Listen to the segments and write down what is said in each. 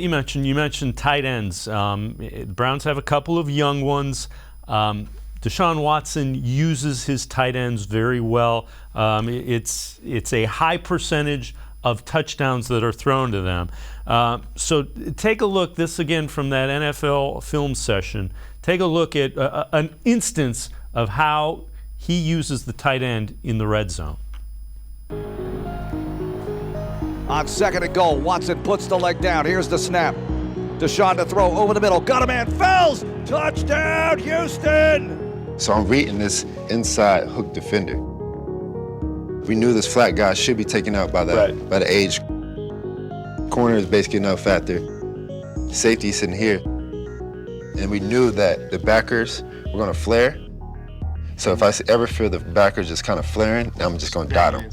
You mentioned tight ends. Browns have a couple of young ones. Deshaun Watson uses his tight ends very well. It's a high percentage of touchdowns that are thrown to them. So take a look, this again from that NFL film session, take a look at an instance of how he uses the tight end in the red zone. On 2nd and goal, Watson puts the leg down. Here's the snap. Deshaun to throw over the middle. Got a man. Fells. Touchdown, Houston. So I'm reading this inside hook defender. We knew this flat guy should be taken out by by the age. Corner is basically no factor. Safety sitting here. And we knew that the backers were going to flare. So if I ever feel the backers just kind of flaring, I'm just going to dot them.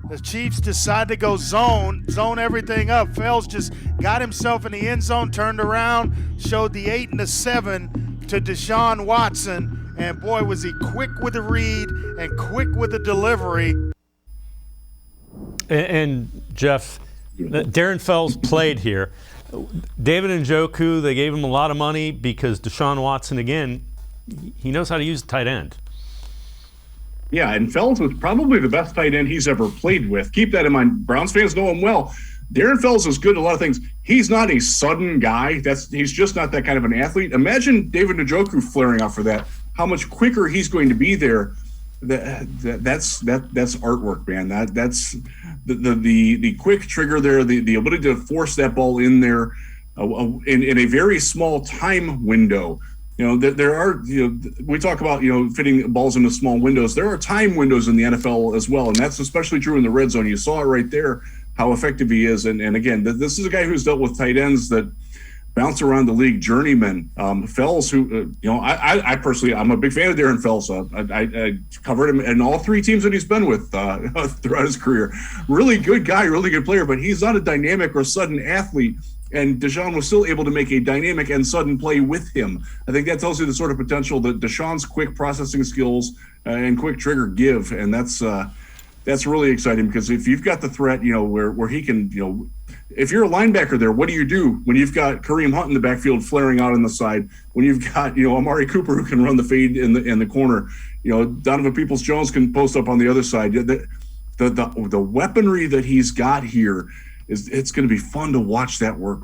The Chiefs decide to go zone everything up. Fells just got himself in the end zone, turned around, showed the 8 and the 7 to Deshaun Watson, and boy, was he quick with the read and quick with the delivery. And Jeff, Darren Fells played here. David Njoku, they gave him a lot of money because Deshaun Watson, again, he knows how to use the tight end. Yeah, and Fells was probably the best tight end he's ever played with. Keep that in mind. Browns fans know him well. Darren Fells is good at a lot of things. He's not a sudden guy. He's just not that kind of an athlete. Imagine David Njoku flaring out for that. How much quicker he's going to be there. That's artwork, man. That's the quick trigger there, the ability to force that ball in there in a very small time window. There are, we talk about, fitting balls into small windows. There are time windows in the NFL as well, and that's especially true in the red zone. You saw it right there, how effective he is. And again, this is a guy who's dealt with tight ends that bounce around the league, journeyman. Fells, who, I personally, I'm a big fan of Darren Fells. I covered him in all 3 teams that he's been with throughout his career. Really good guy, really good player, but he's not a dynamic or sudden athlete. And Deshaun was still able to make a dynamic and sudden play with him. I think that tells you the sort of potential that Deshaun's quick processing skills and quick trigger give. And that's really exciting, because if you've got the threat, where he can, if you're a linebacker there, what do you do when you've got Kareem Hunt in the backfield flaring out on the side? When you've got, Amari Cooper who can run the fade in the corner, Donovan Peoples-Jones can post up on the other side. The weaponry that he's got here it's going to be fun to watch that work.